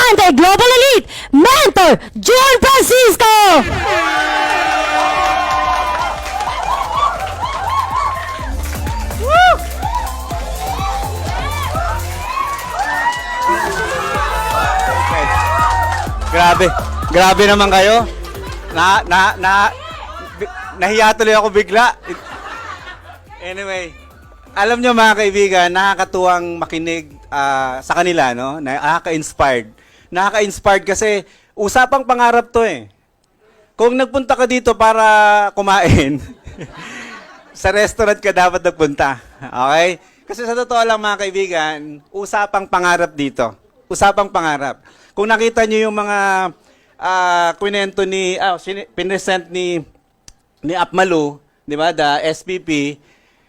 Sunday Global Elite Mentor, John Francisco! Okay. Grabe. Grabe naman kayo. Nahiya tuloy ako bigla. Anyway, alam nyo mga kaibigan, nakakatuwang makinig sa kanila, no? Nakaka-inspired. Nakaka-inspired kasi usapang pangarap to eh. Kung nagpunta ka dito para kumain, sa restaurant ka dapat nagpunta. Okay? Kasi sa totoo lang mga kaibigan, usapang pangarap dito. Usapang pangarap. Kung nakita nyo yung mga kwento ni, pinesent ni Apmalu, di ba, the SPP,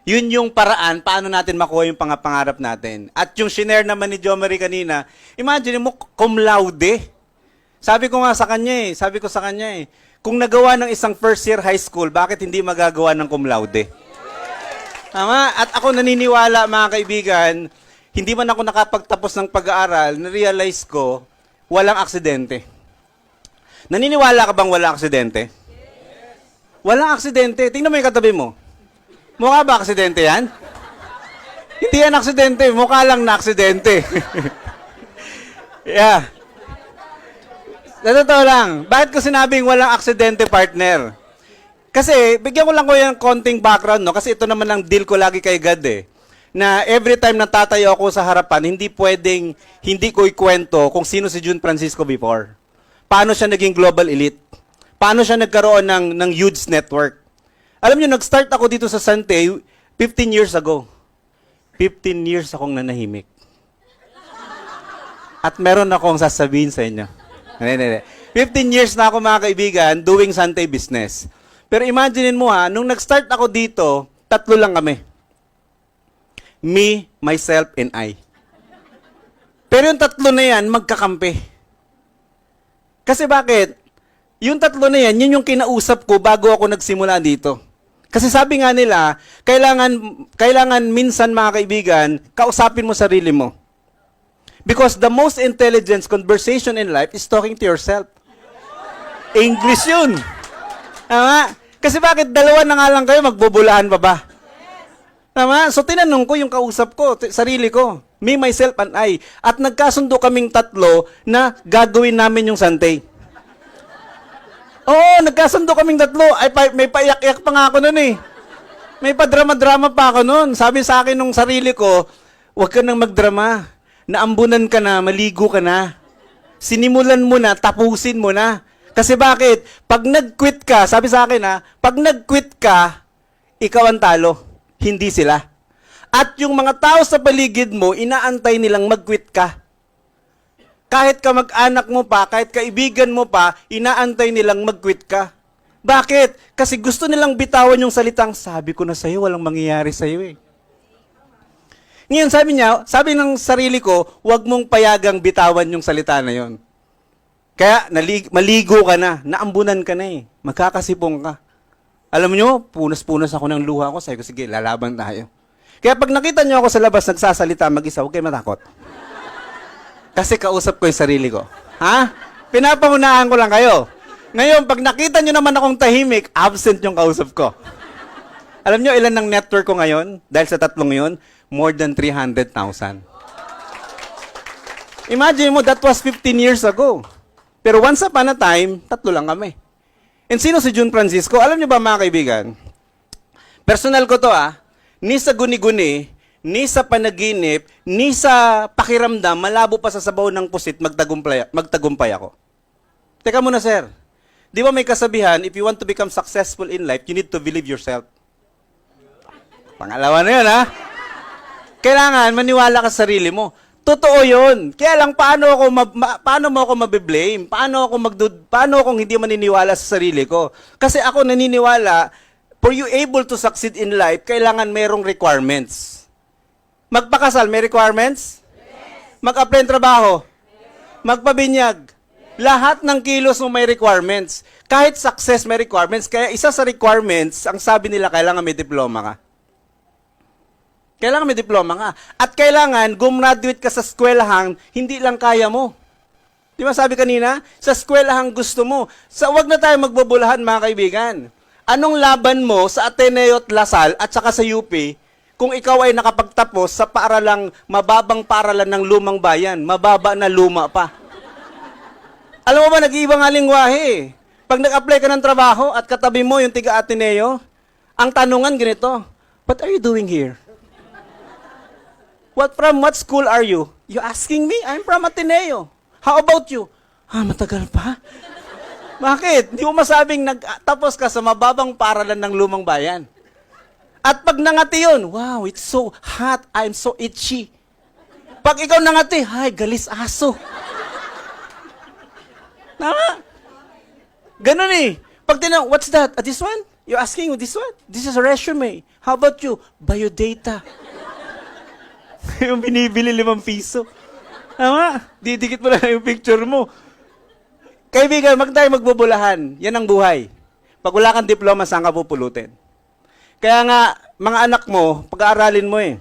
yun yung paraan paano natin makuha yung pangarap natin. At yung shinare naman ni Jo Marie kanina, imagine mo, cum laude. Sabi ko sa kanya kung nagawa ng isang first year high school, bakit hindi magagawa ng cum laude? Tama? At ako naniniwala, mga kaibigan, hindi man ako nakapagtapos ng pag-aaral, na-realize ko, walang aksidente. Naniniwala ka bang walang aksidente? Walang aksidente. Tingnan mo yung katabi mo. Mukha ba aksidente yan? Hindi yan aksidente. Mukha lang na aksidente. Yeah. Sa totoo lang, bakit ko sinabing walang aksidente, partner? Kasi, bigyan ko lang yung konting background, no? Kasi ito naman ang deal ko lagi kay God, eh. Na every time natatayo ako sa harapan, hindi pwedeng, hindi ko ikwento kung sino si Jun Francisco before. Paano siya naging global elite? Paano siya nagkaroon ng huge network? Alam niyo, nag-start ako dito sa Sante 15 years ago. 15 years akong nanahimik. At meron akong sasabihin sa inyo. 15 years na ako, mga kaibigan, doing Sante business. Pero imaginein mo nung nag-start ako dito, 3 lang kami. Me, myself, and I. Pero yung 3 na yan, magkakampi. Kasi bakit? Yung 3 na yan, yun yung kinausap ko bago ako nagsimula dito. Kasi sabi nga nila, kailangan minsan, mga kaibigan, kausapin mo sarili mo. Because the most intelligent conversation in life is talking to yourself. English yun. Tama? Kasi bakit 2 na nga lang kayo, magbubulaan pa ba? Tama? So tinanong ko yung kausap ko, sarili ko. Me, myself, and I. At nagkasundo kaming 3 na gagawin namin yung Sante. Oo, nagkasundo kaming 3. Ay, may paiyak-iyak pa nga ako nun eh. May pa-drama-drama pa ako nun. Sabi sa akin nung sarili ko, huwag ka nang magdrama. Naambunan ka na, maligo ka na. Sinimulan mo na, tapusin mo na. Kasi bakit? Pag nag-quit ka, sabi sa akin pag nag-quit ka, ikaw ang talo. Hindi sila. At yung mga tao sa paligid mo, inaantay nilang mag-quit ka. Kahit kamag-anak mo pa, kahit kaibigan mo pa, inaantay nilang mag-quit ka. Bakit? Kasi gusto nilang bitawan yung salitang, sabi ko na sa'yo, walang mangyayari sa'yo eh. Ngayon sabi ng sarili ko, huwag mong payagang bitawan yung salita na yon. Kaya maligo ka na, naambunan ka na eh, magkakasipong ka. Alam nyo, punas-punas ako ng luha ko, sabi ko, sige, lalaban tayo. Kaya pag nakita nyo ako sa labas nagsasalita mag-isa, huwag kayo matakot. Kasi kausap ko yung sarili ko. Ha? Pinapangunahan ko lang kayo. Ngayon, pag nakita nyo naman akong tahimik, absent yung kausap ko. Alam nyo, ilan ng network ko ngayon? Dahil sa 3 yun, more than 300,000. Imagine mo, that was 15 years ago. Pero once upon a time, 3 lang kami. And sino si Jun Francisco? Alam nyo ba, mga kaibigan? Personal ko to ni sa guni-guni, ni sa panaginip, ni sa pakiramdam, malabo pa sa sabaw ng pusit, magtagumpay ako. Teka muna, sir. Di ba may kasabihan, if you want to become successful in life, you need to believe yourself. Pangalawa na yun, Kailangan maniwala ka sa sarili mo. Totoo yun. Kaya lang, paano mo ako mabiblame? Paano kung hindi maniniwala sa sarili ko? Kasi ako naniniwala, for you able to succeed in life, kailangan merong requirements. Magpakasal, may requirements? Yes. Mag-apply ng trabaho? Yes. Magpabinyag? Yes. Lahat ng kilos mo may requirements. Kahit success may requirements. Kaya isa sa requirements, ang sabi nila, kailangan may diploma ka. Kailangan may diploma ka. At kailangan, gumraduate ka sa eskwelahan, hindi lang kaya mo. Di ba sabi kanina? Sa eskwelahan gusto mo. Wag na tayo magbubulahan, mga kaibigan. Anong laban mo sa Ateneo at Lasal at saka sa UP kung ikaw ay nakapagtapos sa mababang paaralan ng lumang bayan, mababa na luma pa? Alam mo ba, nag-iiba nga lingwahe eh. Pag nag-apply ka ng trabaho at katabi mo yung tiga Ateneo, ang tanungan ganito, what are you doing here? From what school are you? You asking me? I'm from Ateneo. How about you? Matagal pa? Bakit? Hindi mo masabing nagtapos ka sa mababang paaralan ng lumang bayan. At pag nangati yun, wow, it's so hot, I'm so itchy. Pag ikaw nangati, hay, galis aso. Tama? Ganun eh. Pag tinanong, what's that? This one? You're asking this one? This is a resume. How about you? Biodata. Yung binibili 5 piso. Tama? Didikit mo lang yung picture mo. Kaibigan, tayo magbubulahan. Yan ang buhay. Pag wala kang diploma, saan ka pupulutin? Kaya nga, mga anak mo, pag-aaralin mo eh.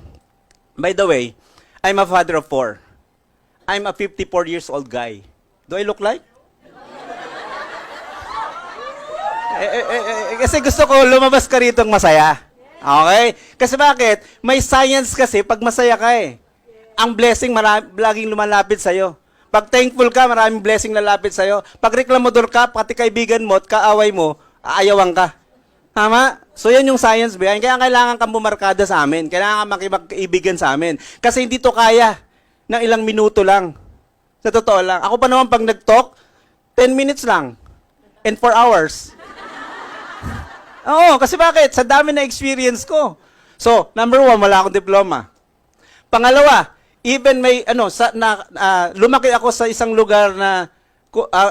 By the way, I'm a father of 4. I'm a 54 years old guy. Do I look like? Kasi gusto ko lumabas ka ritong masaya. Okay? Kasi bakit? May science kasi pag masaya ka eh. Ang blessing laging lumalapit sa'yo. Pag thankful ka, maraming blessing lalapit sa'yo. Pag reklamador ka, pati kaibigan mo at kaaway mo, aayawan ka. Tama? So yan yung science behind. Kaya kailangan kang bumarkada sa amin. Kailangan kang makipag-kaibigan sa amin. Kasi hindi to kaya ng ilang minuto lang. Sa totoo lang. Ako pa naman pag nag-talk, 10 minutes lang. And 4 hours. Oo, kasi bakit? Sa dami na experience ko. So, number 1, wala akong diploma. Pangalawa, even lumaki ako sa isang lugar na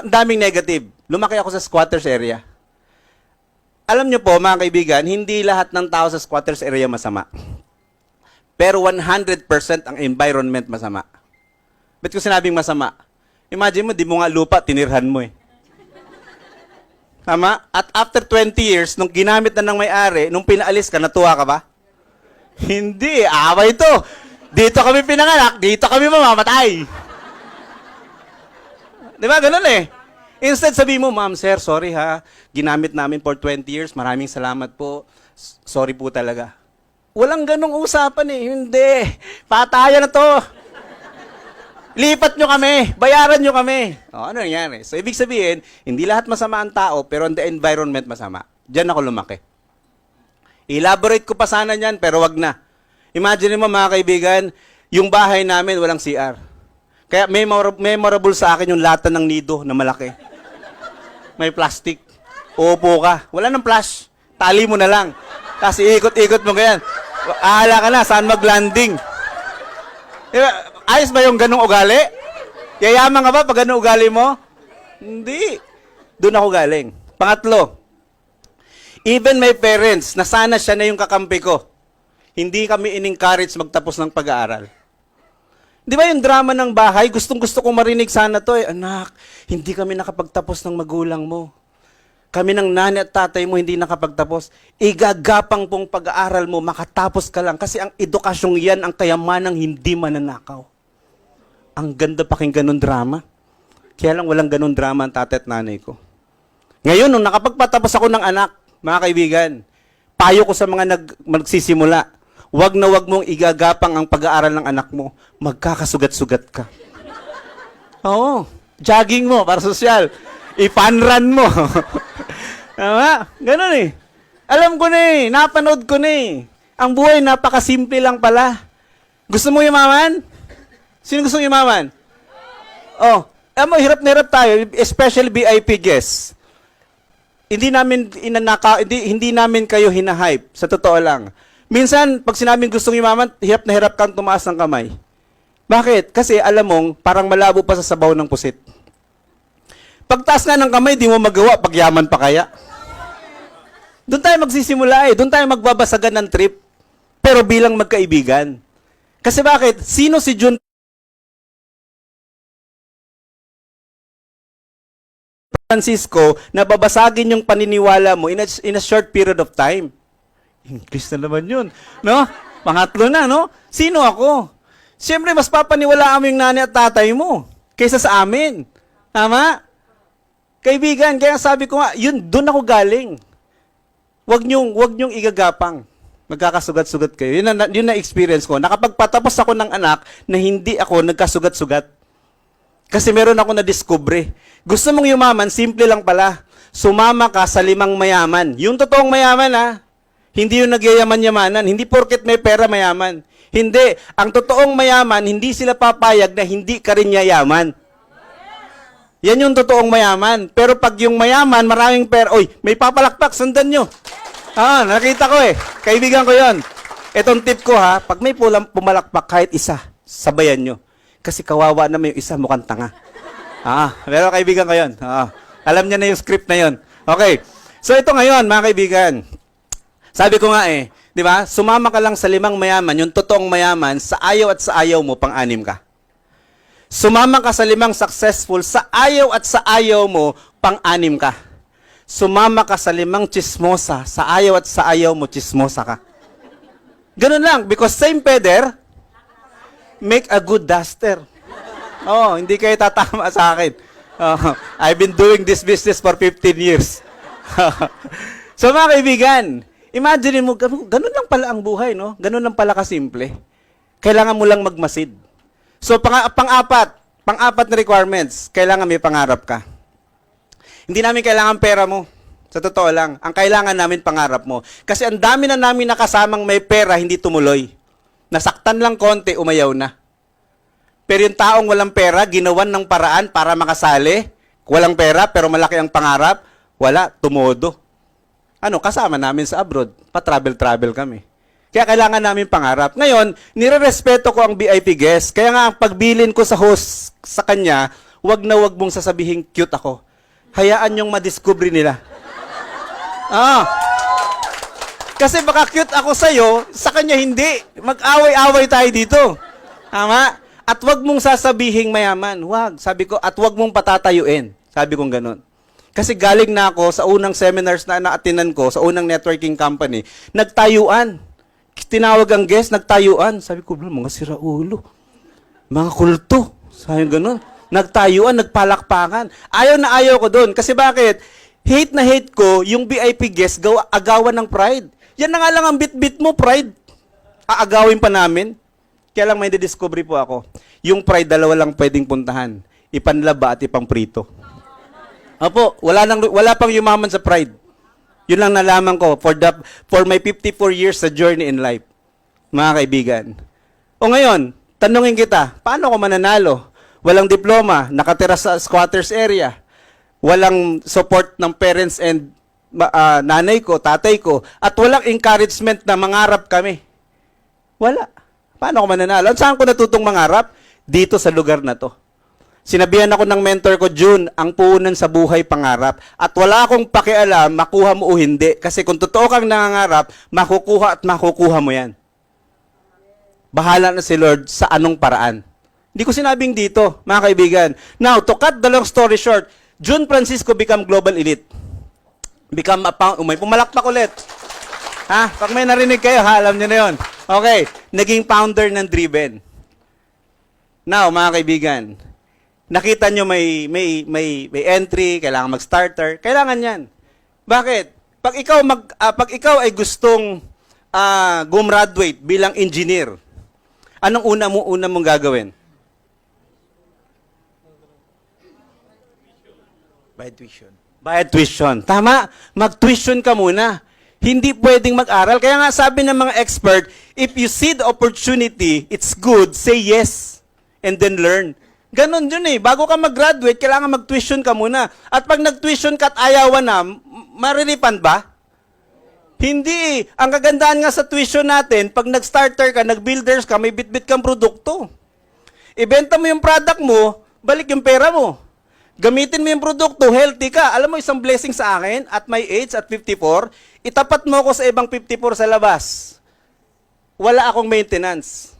daming negative. Lumaki ako sa squatters area. Alam nyo po, mga kaibigan, hindi lahat ng tao sa squatters area masama. Pero 100% ang environment masama. Ba't ko sinabing masama? Imagine mo, di mo nga lupa, tinirhan mo eh. Tama? At after 20 years, nung ginamit na ng may-ari, nung pinaalis ka, natuwa ka ba? Hindi, away ito. Dito kami pinanganak, dito kami mamamatay. Di ba? Ganun eh. Instead, sabi mo, ma'am, sir, sorry ha. Ginamit namin for 20 years. Maraming salamat po. Sorry po talaga. Walang ganong usapan eh. Hindi. Patayan na to. Lipat nyo kami. Bayaran nyo kami. O, ano nangyari? So, ibig sabihin, hindi lahat masama ang tao, pero ang the environment masama. Diyan ako lumaki. Elaborate ko pa sana niyan, pero wag na. Imagine mo, mga kaibigan, yung bahay namin, walang CR. Kaya memorable sa akin yung lata ng nido na malaki. May plastic. Uupo ka. Wala nang flash. Tali mo na lang. Kasi ikot-ikot mo ganyan. Ahala ka na, saan mag-landing? Diba, ayos ba yung ganong ugali? Yayaman ka ba pag ganong ugali mo? Hindi. Doon ako galing. Pangatlo, even my parents, nasana siya na yung kakampi ko. Hindi kami in-encourage magtapos ng pag-aaral. Di ba yung drama ng bahay, gustong-gusto kong marinig sana to eh. Anak, hindi kami nakapagtapos ng magulang mo. Kami ng nanay at tatay mo hindi nakapagtapos. Igagapang pong pag-aaral mo, makatapos ka lang. Kasi ang edukasyong yan, ang kayamanang hindi mananakaw. Ang ganda pakinggan ng drama. Kaya lang walang ganun drama ang tatay at nanay ko. Ngayon, nung nakapagpatapos ako ng anak, mga kaibigan, payo ko sa mga magsisimula, wag na wag mong igagapang ang pag-aaral ng anak mo. Magkakasugat-sugat ka. Oo. Jogging mo para sosyal. I-fun run mo. Tama? Ganun eh. Alam ko na eh. Napanood ko na eh. Ang buhay napakasimple lang pala. Gusto mo yumaman? Sino gusto yumaman? Oh. Alam mo, hirap na hirap tayo. Especially VIP guests. Hindi namin kayo hinahype. Sa totoo lang. Minsan, pag sinabing gustong yumaman, hirap na hirap kang tumaas ng kamay. Bakit? Kasi alam mong, parang malabo pa sa sabaw ng pusit. Pagtaas nga ng kamay, di mo magawa, pagyaman pa kaya. Doon tayo magsisimula eh. Doon tayo magbabasagan ng trip. Pero bilang magkaibigan. Kasi bakit? Sino si Jun Francisco na babasagin yung paniniwala mo in a short period of time? English na naman yun. No? Pangatlo na, no? Sino ako? Siyempre, mas papaniwalaan mo yung nanay at tatay mo kaysa sa amin. Tama? Kaibigan, kaya sabi ko nga, yun, doon ako galing. Wag niyong igagapang. Magkakasugat-sugat kayo. Yun na experience ko. Nakapagpatapos ako ng anak na hindi ako nagkasugat-sugat. Kasi meron ako na-discover. Gusto mong yumaman, simple lang pala. Sumama ka sa 5 mayaman. Yung totoong mayaman, ha? Hindi yung nagyayaman-yamanan. Hindi porket may pera mayaman. Hindi. Ang totoong mayaman, hindi sila papayag na hindi ka rin yayaman. Yan yung totoong mayaman. Pero pag yung mayaman, maraming pera, oy, may papalakpak, sundan nyo. Nakita ko Kaibigan ko yon. Etong tip ko ha, pag may pumalakpak kahit isa, sabayan nyo. Kasi kawawa naman yung isa, mukhang tanga. Pero kaibigan ko yun. Alam niya na yung script na yon. Okay. So ito ngayon, mga kaibigan. Sabi ko nga di ba? Sumama ka lang sa 5 mayaman, yung totoong mayaman, sa ayaw at sa ayaw mo, pang-anim ka. Sumama ka sa 5 successful, sa ayaw at sa ayaw mo, pang-anim ka. Sumama ka sa 5 chismosa, sa ayaw at sa ayaw mo, chismosa ka. Ganun lang, because same feather, make a good duster. Hindi kayo tatama sa akin. I've been doing this business for 15 years. So mga kaibigan, imagine mo, ganun lang pala ang buhay, no? Ganun lang pala kasimple. Kailangan mo lang magmasid. So pang-apat na requirements, kailangan may pangarap ka. Hindi namin kailangan pera mo. Sa totoo lang, ang kailangan namin pangarap mo. Kasi ang dami na namin nakasamang may pera, hindi tumuloy. Nasaktan lang konti, umayaw na. Pero yung taong walang pera, ginawan ng paraan para makasali. Walang pera, pero malaki ang pangarap. Wala, tumodo. Kasama namin sa abroad. Pa-travel-travel kami. Kaya kailangan namin pangarap. Ngayon, nire-respeto ko ang VIP guest. Kaya nga, ang pagbilin ko sa host sa kanya, wag na wag mong sasabihin cute ako. Hayaan yung madiscover nila. Kasi baka cute ako sa'yo, sa kanya hindi. Mag-away-away tayo dito. Tama? At wag mong sasabihing mayaman. Wag. Sabi ko, at wag mong patatayuin. Sabi kong ganun. Kasi galing na ako sa unang seminars na naatinan ko, sa unang networking company, nagtayuan. Tinawag ang guest, nagtayuan. Sabi ko, mga siraulo. Mga kulto. Sabi ganun. Nagtayuan, nagpalakpakan. Ayaw na ayaw ko doon. Kasi bakit? Hate na hate ko yung VIP guest agawan ng pride. Yan na nga lang ang bit-bit mo, pride. Aagawin pa namin. Kaya lang may discovery po ako. Yung pride, 2 lang pwedeng puntahan. Ipanlaba at ipangprito. Opo, wala pang yumaman sa pride. Yun lang nalaman ko for my 54 years sa journey in life. Mga kaibigan. O ngayon, tanungin kita, paano ko mananalo? Walang diploma, nakatira sa squatters area. Walang support ng parents and nanay ko, tatay ko, at walang encouragement na mangarap kami. Wala. Paano ako mananalo? Saan ko natutong mangarap? Dito sa lugar na to. Sinabihan ako ng mentor ko, June, ang puhunan sa buhay pangarap. At wala akong pakialam, makuha mo o hindi. Kasi kung totoo kang nangangarap, makukuha at makukuha mo yan. Bahala na si Lord sa anong paraan. Hindi ko sinabing dito, mga kaibigan. Now, to cut the long story short, June Francisco become global elite. May pumalakpak ulit. Pag may narinig kayo, alam nyo na yun. Okay, naging founder ng Driven. Now, mga kaibigan, nakita nyo may entry, kailangan mag-starter, kailangan yan. Bakit? Pag ikaw ay gustong gumraduate bilang engineer, anong una mong gagawin? Bayad tuition. Tama? Mag-tuition ka muna. Hindi pwedeng mag-aral. Kaya nga sabi ng mga expert, if you see the opportunity, it's good, say yes, and then learn. Ganon yun Bago ka mag-graduate, kailangan mag-tuition ka muna. At pag nag-tuition ka at ayawan na, mariripan ba? Hindi Ang kagandahan nga sa tuition natin, pag nag-starter ka, nag-builders ka, may bit-bit kang produkto. Ibenta mo yung product mo, balik yung pera mo. Gamitin mo yung produkto, healthy ka. Alam mo, isang blessing sa akin, at my age, at 54, itapat mo ako sa ibang 54 sa labas. Wala akong maintenance.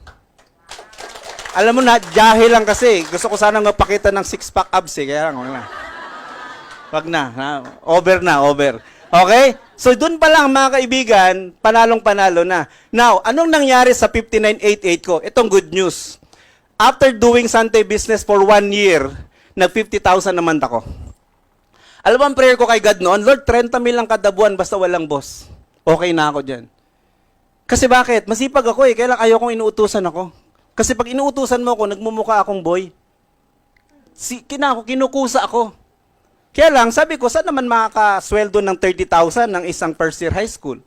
Alam mo na, jahil lang kasi. Gusto ko sanang magpakita ng 6-pack abs kaya lang, wala. Wag na. Over. Okay? So, dun pa lang mga kaibigan, panalong-panalo na. Now, anong nangyari sa 5988 ko? Itong good news. After doing Sunday business for 1 year, nag 50,000 naman ako. Alam mo ang prayer ko kay God noon, Lord, 30 mil lang kada buwan basta walang boss. Okay na ako dyan. Kasi bakit? Masipag ako eh, kaya lang ayaw kong inuutusan ako. Kasi pag inuutusan mo ako, nagmumukha akong boy. Kinukusa ako. Kaya lang, sabi ko, saan naman makakasweldo ng 30,000 ng isang first year high school?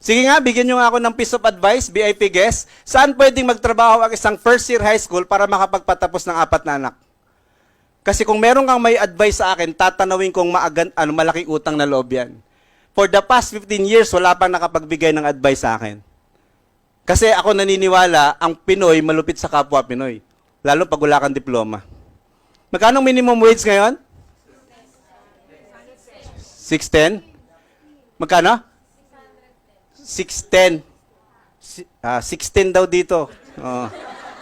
Sige nga, bigyan nyo nga ako ng piece of advice, VIP guest. Saan pwedeng magtrabaho ang isang first year high school para makapagpatapos ng 4 na anak? Kasi kung meron kang may advice sa akin, tatanawin kong malaking utang na loob yan. For the past 15 years, wala pang nakapagbigay ng advice sa akin. Kasi ako naniniwala, ang Pinoy malupit sa kapwa Pinoy. Lalo pag wala kang diploma. Magkano minimum wage ngayon? 610? Magkano? 610. 16 daw dito.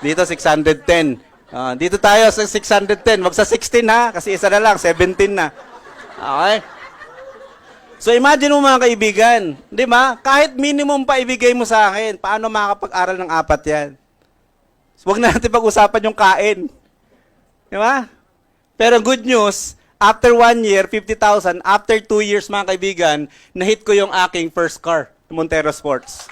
Dito 610. Dito tayo sa 610. Wag sa 16 ha, kasi isa na lang, 17 na. Okay? So imagine mo mga kaibigan, di ba? Kahit minimum pa ibigay mo sa akin, paano makakapag-aral ng 4 yan? Huwag na natin pag-usapan yung kain. Di ba? Pero good news, after 1 year, 50,000, after 2 years mga kaibigan, na-hit ko yung aking first car, Montero Sports.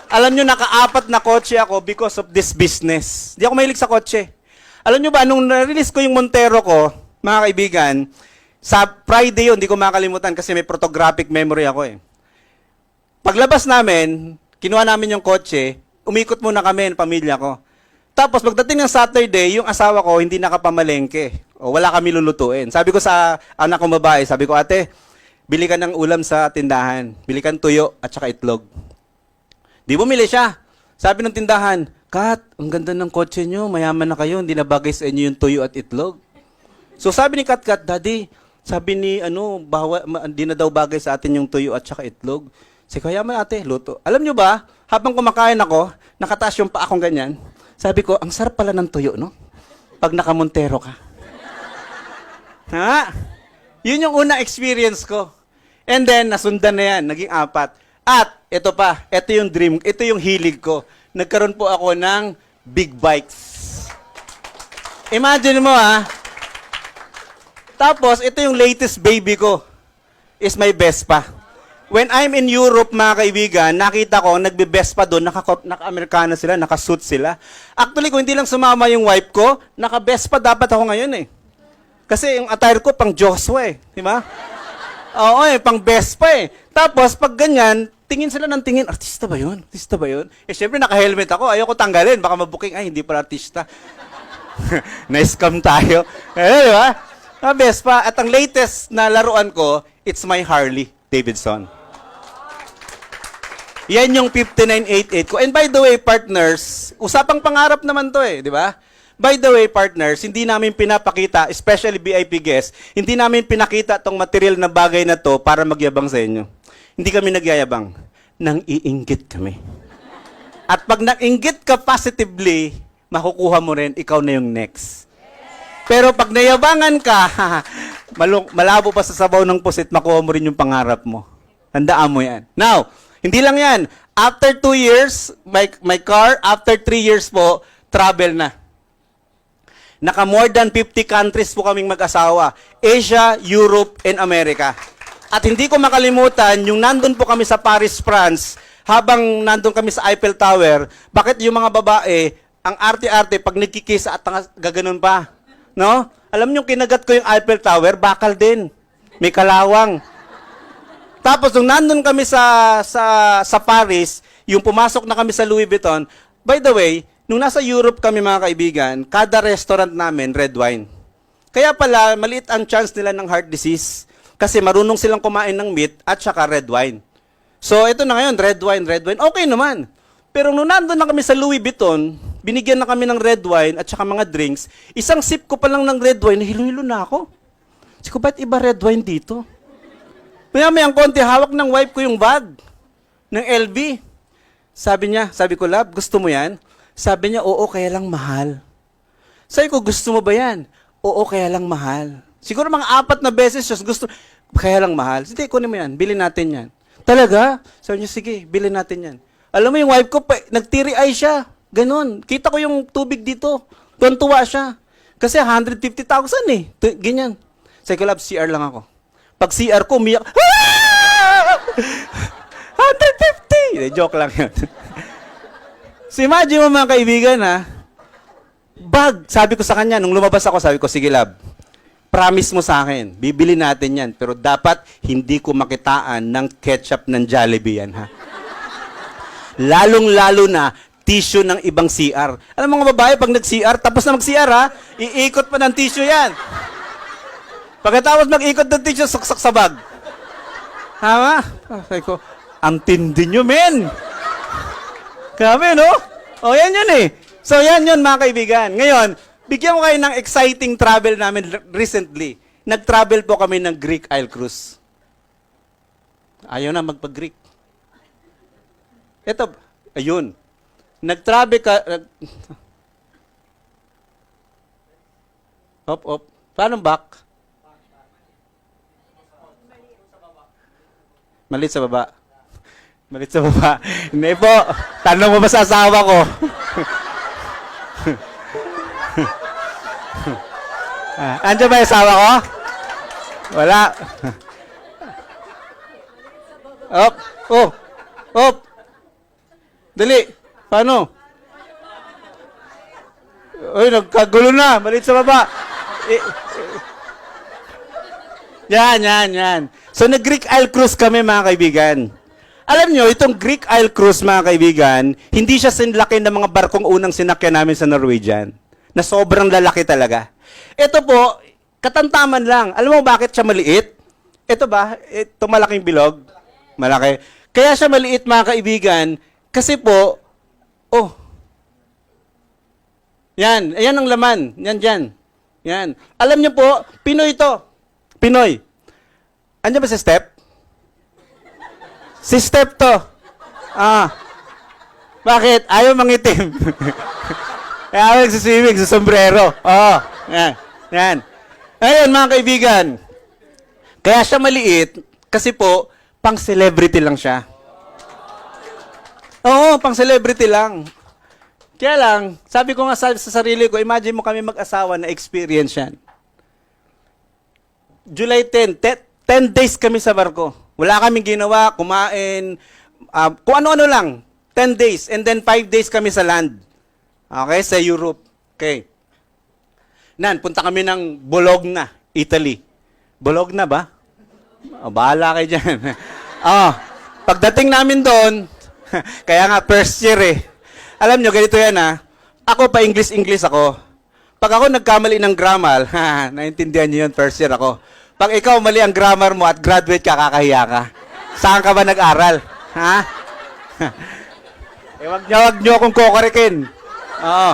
Alam nyo, naka-4 na kotse ako because of this business. Di ako mahilig sa kotse. Alam nyo ba, nung na-release ko yung Montero ko, mga kaibigan, sa Friday yun, hindi ko makalimutan kasi may photographic memory ako eh. Paglabas namin, kinuha namin yung kotse, umikot muna kami, pamilya ko. Tapos pagdating ng Saturday, yung asawa ko hindi nakapamalengke. O wala kami lulutuin. Sabi ko sa anak kong babae, sabi ko, ate, bili ka ng ulam sa tindahan. Bili ka ng tuyo at saka itlog. Di bumili siya. Sabi ng tindahan, Kat, ang ganda ng kotse nyo, mayaman na kayo, hindi na bagay sa inyo yung tuyo at itlog. So sabi ni Kat, Daddy, sabi ni, hindi na daw bagay sa atin yung tuyo at saka itlog. Sabi ko, yaman ate, luto. Alam nyo ba, habang kumakain ako, nakataas yung pa akong ganyan, sabi ko, ang sarap pala ng tuyo, no? Pag nakamontero ka. Ha? Yun yung una experience ko. And then, nasundan na yan, naging 4. At, ito pa, ito yung dream, ito yung hilig ko. Nagkaroon po ako ng big bikes. Imagine mo Tapos, ito yung latest baby ko. Is my Vespa. When I'm in Europe, mga kaibigan, nakita ko, nagbe-Vespa doon, naka-Amerikana sila, naka-suit sila. Actually, kung hindi lang sumama yung wife ko, naka-Vespa dapat ako ngayon eh. Kasi yung attire ko, pang Joshua eh. Di ba? Oo pang Vespa eh. Tapos, pag ganyan, tingin sila ng tingin, artista ba yun? Artista ba yun? Eh, syempre, naka-helmet ako. Ayoko tanggalin. Baka mabuking, ay, hindi pala artista. Na-scam tayo. Eh, di ba? Vespa. At ang latest na laruan ko, it's my Harley Davidson. Yan yung 5988 ko. And by the way, partners, usapang pangarap naman to eh, di ba? By the way, partners, hindi namin pinapakita, especially VIP guests, hindi namin pinakita tong material na bagay na to para magyabang sa inyo. Hindi kami nagyayabang. Nang iinggit kami. At pag nang-inggit ka positively, makukuha mo rin, ikaw na yung next. Pero pag nayabangan ka, malabo pa sa sabaw ng pusit, makuha mo rin yung pangarap mo. Tandaan mo yan. Now, hindi lang yan. After 2 years, my car, after 3 years po, travel na. Naka more than 50 countries po kaming mag-asawa. Asia, Europe, and America. At hindi ko makalimutan, yung nandun po kami sa Paris, France, habang nandun kami sa Eiffel Tower, bakit yung mga babae, ang arte-arte, pag nagkikiss at gaganon pa? No? Alam niyo, kinagat ko yung Eiffel Tower, bakal din. May kalawang. Tapos, nung nandun kami sa Paris, yung pumasok na kami sa Louis Vuitton, by the way, nung nasa Europe kami mga kaibigan, kada restaurant namin, red wine. Kaya pala, maliit ang chance nila ng heart disease. Kasi marunong silang kumain ng meat at saka red wine. So, ito na ngayon, red wine. Okay naman. Pero nung nandun na kami sa Louis Vuitton, binigyan na kami ng red wine at saka mga drinks, isang sip ko pa lang ng red wine, hilo-hilo na ako. Sabi ko, ba't iba red wine dito? Maya-mayang konti, hawak ng wife ko yung bag ng LV. Sabi ko, love, gusto mo yan? Sabi niya, oo, kaya lang mahal. Sabi ko, gusto mo ba yan? Oo, kaya lang mahal. Siguro mga 4 na beses siya gusto, kaya lang mahal. Sige, kunin mo yan, bilhin natin yan. Talaga? Sabi niya, sige, bilhin natin yan. Alam mo yung wife ko, nagtiri-eye siya. Ganon. Kita ko yung tubig dito. Tuwan-tuwa siya. Kasi 150,000 eh. Ganyan. Sabi ko, love, CR lang ako. Pag CR ko, umiyak, 150! Joke lang yun. So imagine mo mga kaibigan ha, bag, sabi ko sa kanya, nung lumabas ako, sabi ko, sige love, promise mo sa akin, bibili natin yan, pero dapat hindi ko makitaan ng ketchup ng Jollibee yan ha. Lalong-lalo na, tissue ng ibang CR. Alam mga babae, pag nag-CR, tapos na mag-CR ha, iikot pa ng tissue yan. Pagkatapos mag-ikot ng tissue, saksak sa bag. Tama? Sabi ko, ang tindi nyo, men. Grabe, no? O, yan yun eh. So, yan yun, mga kaibigan. Ngayon, bigyan ko kayo ng exciting travel namin recently. Nag-travel po kami ng Greek Isle Cruise. Ayaw na magpag-Greek. Ito, ayun. Nag-travel ka... Op. Paano back? Malit sa baba. Malit sa baba. Hindi po. Tanong mo ba sa asawa ko? Andiyan ba yung asawa ko? Wala. Op. Oh. Op. Dali. Paano? Uy, nagkagulo na. Malit sa baba. Yan. So, nag-Greek Isle Cruise kami, mga kaibigan. Alam nyo, itong Greek Isle Cruise, mga kaibigan, hindi siya sinlaki ng mga barkong unang sinakyan namin sa Norwegian. Na sobrang lalaki talaga. Ito po, katantaman lang. Alam mo bakit siya maliit? Ito ba? Ito malaking bilog? Malaki. Kaya siya maliit, mga kaibigan, kasi po, oh, yan ang laman. Yan. Alam niyo po, Pinoy ito. Pinoy. Andiyan ba si Step? Si Step to. Bakit? Ayaw mangitim. Ayaw nagsiswimming sa sombrero. Yan. Ayun, mga kaibigan. Kaya siya maliit, kasi po, pang celebrity lang siya. Oo, pang celebrity lang. Kaya lang, sabi ko nga sa sarili ko, imagine mo kami mag-asawa na experience yan. July 10 days kami sa barko. Wala kaming ginawa, kumain, kung ano-ano lang. 10 days, and then 5 days kami sa land. Okay, sa Europe. Okay. Punta kami ng Bologna, Italy. Bologna ba? Bahala kayo dyan. Pagdating namin doon, kaya nga first year eh. Alam nyo, ganito yan ha. Ako pa English ako. Pag ako nagkamali ng grammar, naintindihan nyo yun, first year ako. Pag ikaw mali ang grammar mo at graduate ka, kakahiya ka. Saan ka ba nag-aral? Ha? Wag nyo akong kokorikin. Oo.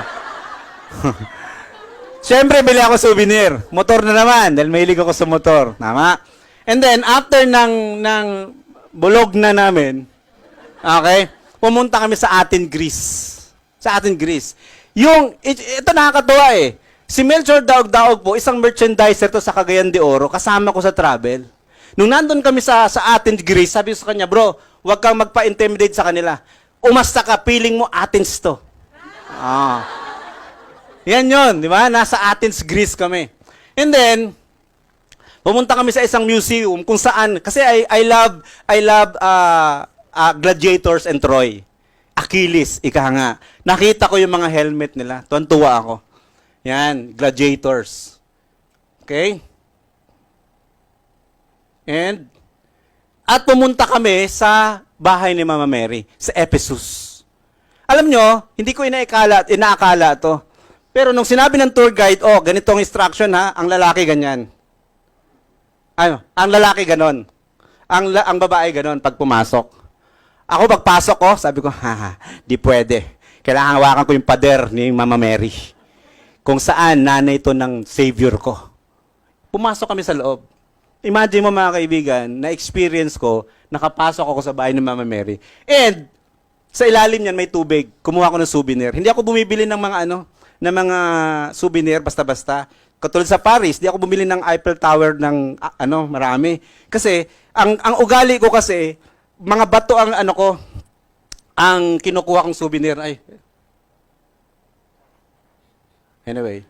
Siyempre, bili ako souvenir. Motor na naman, dahil mahilig ako sa motor. Tama? And then, after ng Bologna namin, okay, pumunta kami sa Athens, Greece. Sa Athens, Greece. Ito nakakatuwa eh. Si Melchor Daog-Daog po, isang merchandiser to sa Cagayan de Oro, kasama ko sa travel. Nung nandun kami sa Athens, Greece, sabi ko sa kanya, bro, huwag kang magpa-intimidate sa kanila. Umasta ka, feeling mo Athens to. Yan yun, di ba? Nasa Athens, Greece kami. And then, pumunta kami sa isang museum kung saan, kasi I love gladiators and Troy. Achilles, ika nga. Nakita ko yung mga helmet nila. Tuwan-tuwa ako. Yan, gladiators. Okay? At pumunta kami sa bahay ni Mama Mary, sa Ephesus. Alam nyo, hindi ko inaakala to. Pero nung sinabi ng tour guide, ganitong instruction ha, ang lalaki ganyan. Ang lalaki ganon. Ang babae ganon pag pumasok. Ako pagpasok ko, sabi ko, di pwede. Kailangan hawakan ko yung pader ni Mama Mary. Kung saan nanay ito ng savior ko. Pumasok kami sa loob. Imagine mo mga kaibigan, na-experience ko, nakapasok ako sa bahay ni Mama Mary. And, sa ilalim niyan may tubig. Kumuha ko ng souvenir. Hindi ako bumibili ng mga souvenir basta-basta. Katulad sa Paris, di ako bumili ng Eiffel Tower ng marami. Kasi, ang ugali ko kasi, mga bato ang ang kinukuha kong souvenir. Anyway.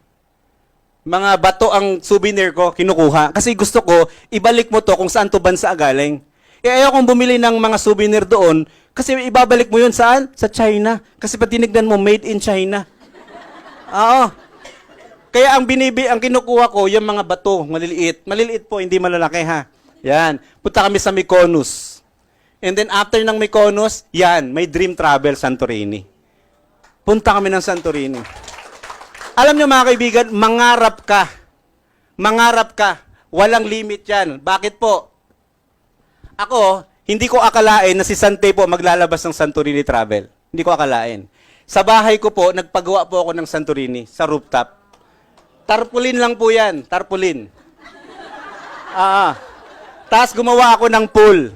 Mga bato ang souvenir ko, kinukuha. Kasi gusto ko, ibalik mo to kung saan to bansa galing. Ayaw kong bumili ng mga souvenir doon, kasi ibabalik mo yun saan? Sa China. Kasi pag tinignan mo, made in China. Oo. Kaya ang kinukuha ko, yung mga bato, maliliit. Maliliit po, hindi malalaki ha. Yan. Punta kami sa Mykonos. And then after ng Mykonos, yan, may dream travel Santorini. Punta kami ng Santorini. Alam nyo mga kaibigan, mangarap ka. Mangarap ka. Walang limit yan. Bakit po? Ako, hindi ko akalain na si Sante po maglalabas ng Santorini Travel. Hindi ko akalain. Sa bahay ko po, nagpagawa po ako ng Santorini sa rooftop. Tarpaulin lang po yan. Tarpaulin. Tapos gumawa ako ng pool.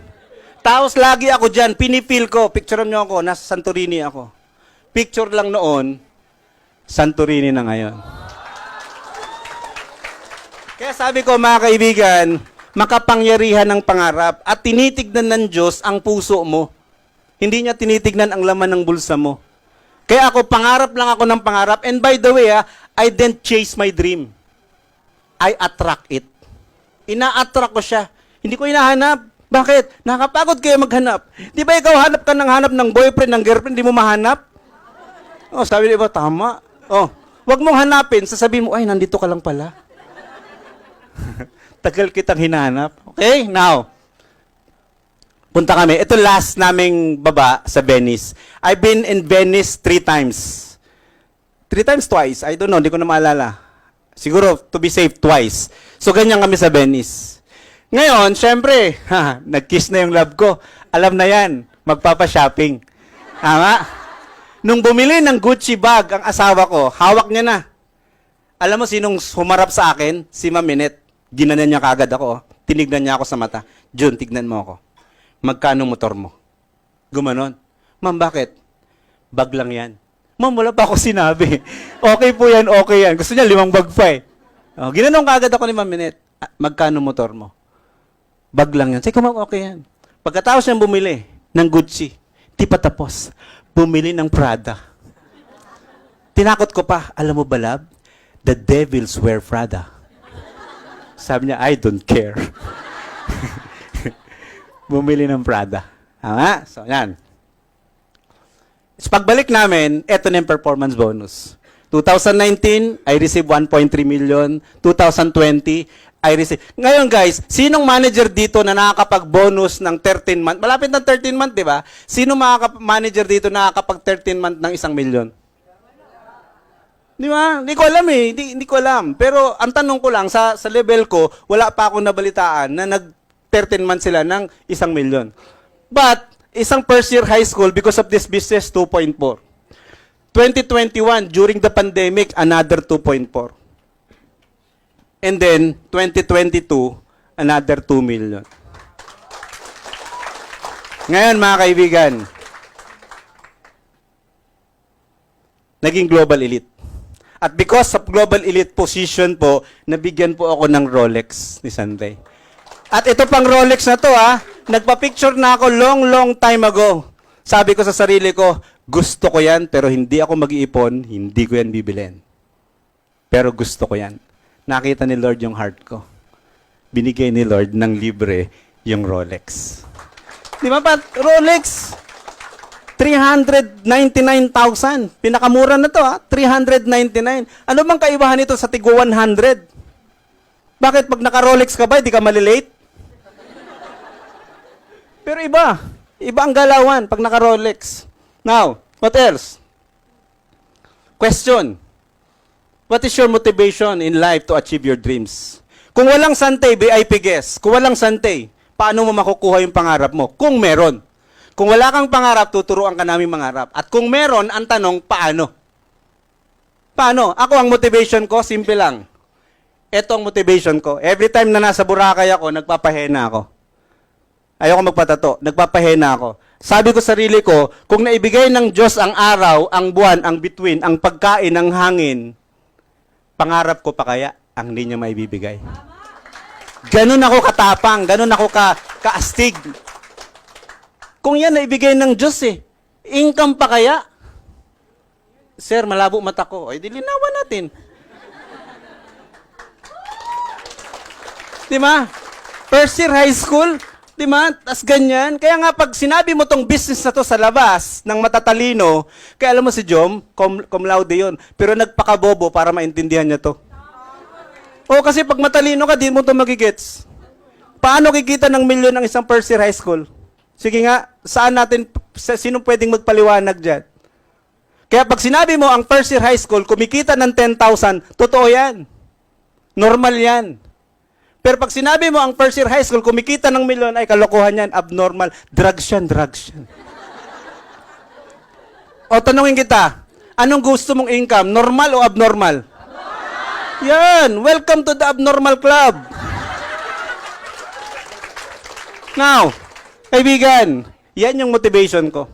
Tapos lagi ako dyan, pinipil ko. Picturean nyo ako, nasa Santorini ako. Picture lang noon, Santorini na ngayon. Kaya sabi ko mga kaibigan, makapangyarihan ng pangarap at tinitignan ng Diyos ang puso mo. Hindi niya tinitignan ang laman ng bulsa mo. Kaya ako, pangarap lang ako ng pangarap. And by the way, I didn't chase my dream. I attract it. Ina-attract ko siya. Hindi ko hinahanap. Bakit? Nakapagod kayo maghanap. Di ba ikaw hanap ng boyfriend, ng girlfriend, di mo mahanap? Oh, sabi niya ba, tama. Oh, wag mong hanapin, sasabihin mo, ay, nandito ka lang pala. Tagal kitang hinahanap. Okay, now, punta kami. Ito last naming baba sa Venice. I've been in Venice 3 times. 3 times, twice. I don't know, hindi ko na maalala. Siguro, to be safe, twice. So, ganyan kami sa Venice. Ngayon, syempre, nag-kiss na yung love ko. Alam na yan, magpapa-shopping. Tama? Nung bumili ng Gucci bag ang asawa ko, hawak niya na. Alam mo sinong humarap sa akin? Si Ma'am Minette. Ginanan niya kagad ako. Tinignan niya ako sa mata. Jun, tignan mo ako. Magkano motor mo? Gumanon. Ma'am, bakit? Bag lang yan. Ma'am, wala pa ako sinabi. Okay po yan, okay yan. Gusto niya 5 bag pa eh. Oh, ginanong kagad ako ni Ma'am Minette. Magkano motor mo? Bag lang yan. Sige, ma'am, okay yan. Pagkatapos niyang bumili ng Gucci, di pa tapos. Bumili ng Prada. Tinakot ko pa, alam mo ba, love? The devils wear Prada. Sabi niya, I don't care. Bumili ng Prada. Tama? So, yan. So, pagbalik namin, eto na yung performance bonus. 2019, I received 1.3 million. 2020, I received. Ngayon guys, sinong manager dito na nakakapag-bonus ng 13 month? Malapit ng 13 month, di ba? Sino manager dito na nakakapag 13 month ng 1 million? Di ba? Hindi ko alam eh. Hindi ko alam. Pero ang tanong ko lang, sa level ko, wala pa akong nabalitaan na nag 13 months sila ng 1 million. But, isang first year high school, because of this business, 2.4. 2021, during the pandemic, another 2.4. And then, 2022, another 2 million. Ngayon, mga kaibigan, naging global elite. At because of global elite position po, nabigyan po ako ng Rolex ni Sunday. At ito pang Rolex na to nagpa-picture na ako long time ago. Sabi ko sa sarili ko, gusto ko yan, pero hindi ako mag-iipon, hindi ko yan bibilhin. Pero gusto ko yan. Nakita ni Lord yung heart ko. Binigay ni Lord ng libre yung Rolex. Di ba pa? Rolex, 399,000. Pinakamura na to 399. Ano bang kaibahan nito sa tigo 100? Bakit pag naka-Rolex ka ba, di ka malilate? Pero iba. Iba ang galawan pag naka-Rolex. Now, what else? Question. What is your motivation in life to achieve your dreams? Kung walang Sante, VIP guest. Kung walang Sante, paano mo makukuha yung pangarap mo? Kung meron. Kung wala kang pangarap, tuturuan ka namin mangarap. At kung meron, ang tanong, paano? Paano? Ako, ang motivation ko, simple lang. Ito ang motivation ko. Every time na nasa Boracay ako, nagpapahena ako. Ayoko magpatato. Nagpapahena ako. Sabi ko sarili ko, kung naibigay ng Diyos ang araw, ang buwan, ang bituin, ang pagkain, ang hangin, pangarap ko pa kaya ang hindi niya maibibigay. Ganun ako katapang, ganun ako kaastig. Kung yan naibigay ng Diyos income pa kaya? Sir, malabo mata ko. Ay, dilinawan natin. Di ba? First year high school, di ba? Tas ganyan. Kaya nga pag sinabi mo tong business na to sa labas ng matatalino, kaya alam mo si Jom, cum laude yun, pero nagpakabobo para maintindihan niya to. O kasi pag matalino ka, di mo to magigets. Paano kikita ng milyon ng isang first year high school? Sige nga, sino pwedeng magpaliwanag dyan? Kaya pag sinabi mo ang first year high school, kumikita ng 10,000, totoo yan. Normal yan. Pero pag sinabi mo ang first year high school, kumikita ng milyon, ay kalokohan yan, abnormal. Drugs yan, drugs yan. O tanungin kita, anong gusto mong income? Normal o abnormal? Yan, welcome to the abnormal club. Now, kaibigan, yan yung motivation ko.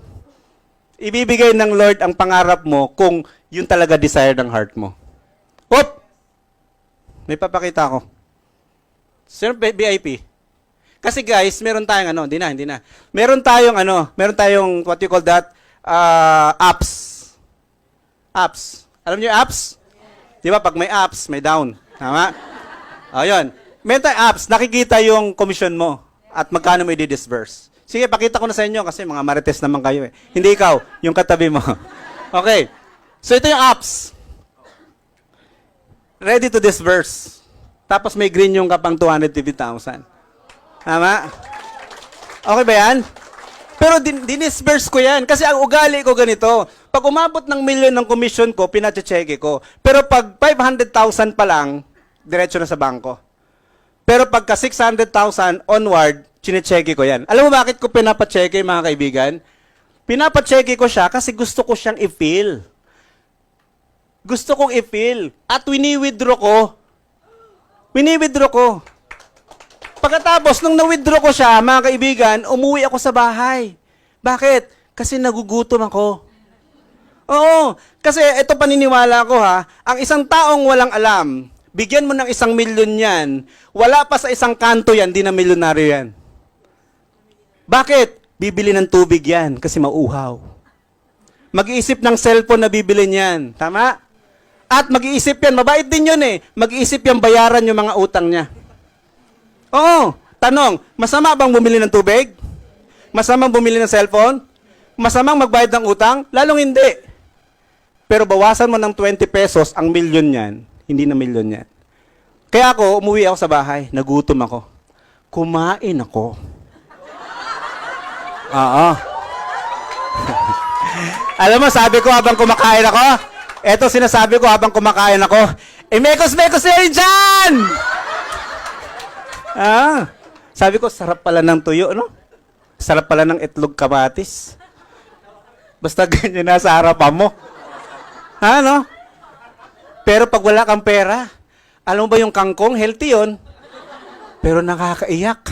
Ibibigay ng Lord ang pangarap mo kung yun talaga desire ng heart mo. Op! May papakita ko. Sir, VIP. Kasi guys, meron tayong hindi na. Meron tayong what you call that, apps. Apps. Alam niyo yung apps? Di ba, pag may apps, may down. Tama? O, yun. Meron tayong apps, nakikita yung commission mo at magkano mo i-disburse. Sige, pakita ko na sa inyo kasi mga marites naman kayo eh. Hindi ikaw, yung katabi mo. Okay. So, ito yung apps. Ready to disburse. Tapos may green yung kapang 250,000. Tama? Okay ba yan? Pero dinisburse ko yan. Kasi ang ugali ko ganito. Pag umabot ng milyon ng commission ko, pinacheche ko. Pero pag 500,000 pa lang, diretso na sa bangko. Pero pagka 600,000 onward, chinecheck ko yan. Alam mo bakit ko pinapacheck, mga kaibigan? Pinapacheck ko siya kasi gusto ko siyang i-feel. Gusto kong i-feel. At wini-withdraw ko. Wini-withdraw ko. Pagkatapos, nung na-withdraw ko siya, mga kaibigan, umuwi ako sa bahay. Bakit? Kasi nagugutom ako. Oo. Kasi ito paniniwala ko ha, ang isang taong walang alam, bigyan mo ng 1 milyon yan, wala pa sa isang kanto yan, di na milyonaryo yan. Bakit? Bibili ng tubig yan kasi mauuhaw. Mag-iisip ng cellphone na bibili niyan. Tama? At mag-iisip yan, mabait din yun eh. Mag-iisip yan bayaran yung mga utang niya. Oo. Tanong, masama bang bumili ng tubig? Masamang bumili ng cellphone? Masamang magbayad ng utang? Lalong hindi. Pero bawasan mo ng 20 pesos ang milyon yan. Hindi na milyon yan. Kaya ako, umuwi ako sa bahay. Nagutom ako. Kumain ako. Oo. Alam mo, sabi ko habang kumakain ako, eto sinasabi ko habang kumakain ako, mekos-mekos na rin dyan! Sabi ko, sarap pala ng tuyo, no? Sarap pala ng itlog kamatis. Basta ganyan na sa harapan mo. No? Pero pag wala kang pera, alam mo ba yung kangkong, healthy yun. Pero nakakaiyak.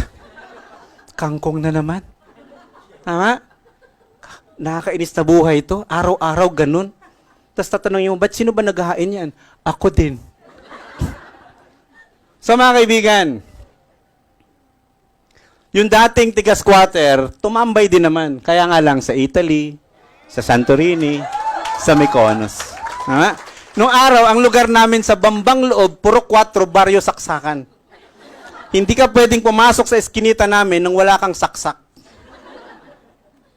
Kangkong na naman. Tama? Nakakainis na buhay ito. Araw-araw ganun. Tapos tatanungin mo, ba't sino ba naghahain yan? Ako din. So mga kaibigan, yung dating tiga-squatter, tumambay din naman. Kaya nga lang sa Italy, sa Santorini, sa Mykonos. Tama? Noong araw, ang lugar namin sa Bambang Loob, puro 4 baryo saksakan. Hindi ka pwedeng pumasok sa eskinita namin nang wala kang saksak.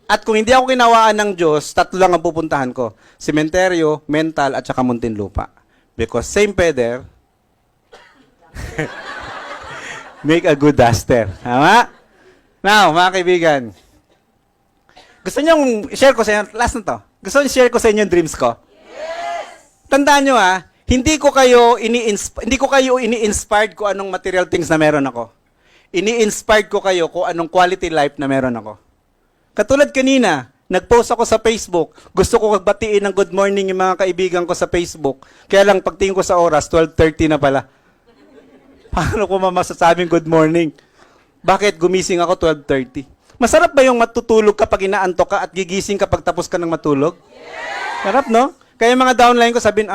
At kung hindi ako kinawaan ng Diyos, 3 lang ang pupuntahan ko. Sementeryo, mental, at saka Muntinlupa. Because same feather, make a good duster. Tama? Now, mga kaibigan, gusto nyo share ko sa inyo, last na to, gusto nyo share ko sa inyo yung dreams ko? Yes! Tandaan nyo hindi ko kayo ini-inspired kung anong material things na meron ako. Ini-inspired ko kayo kung anong quality life na meron ako. Katulad kanina, nag-post ako sa Facebook. Gusto ko magbatiin ng good morning yung mga kaibigan ko sa Facebook. Kaya lang, pagtingin ko sa oras, 12:30 na pala. Paano ko masasabing good morning? Bakit gumising ako 12:30? Masarap ba yung matutulog kapag inaantok ka at gigising kapag tapos ka ng matulog? Yes! Sarap, no? Kaya yung mga downline ko sabihin,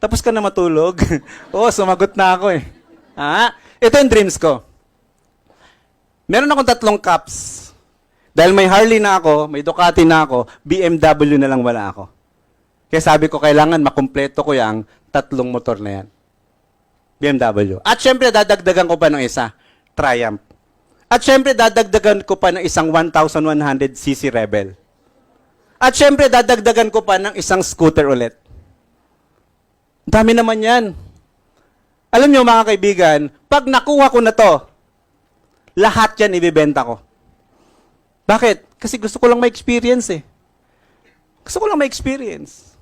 tapos ka na matulog? Oo, sumagot na ako eh. Ito yung dreams ko. Meron akong 3 cups. Dahil may Harley na ako, may Ducati na ako, BMW na lang wala ako. Kaya sabi ko, kailangan makumpleto ko yung 3 motor na yan. BMW. At syempre, dadagdagan ko pa ng isa. Triumph. At syempre, dadagdagan ko pa ng isang 1,100cc Rebel. At syempre, dadagdagan ko pa ng isang scooter ulit. Dami naman yan. Alam nyo mga kaibigan, pag nakuha ko na to, lahat yan ibibenta ko. Bakit? Kasi gusto ko lang ma-experience eh. Gusto ko lang ma-experience.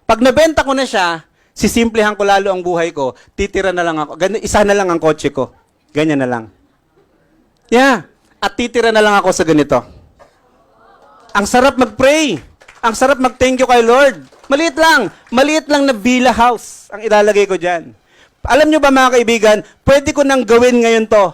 Pag nabenta ko na siya, sisimplihan ko lalo ang buhay ko, titira na lang ako. Isa na lang ang kotse ko. Ganyan na lang. Yeah. At titira na lang ako sa ganito. Ang sarap mag-pray. Ang sarap mag-thank you kay Lord. Maliit lang. Maliit lang na villa house ang ilalagay ko dyan. Alam nyo ba mga kaibigan, pwede ko nang gawin ngayon to.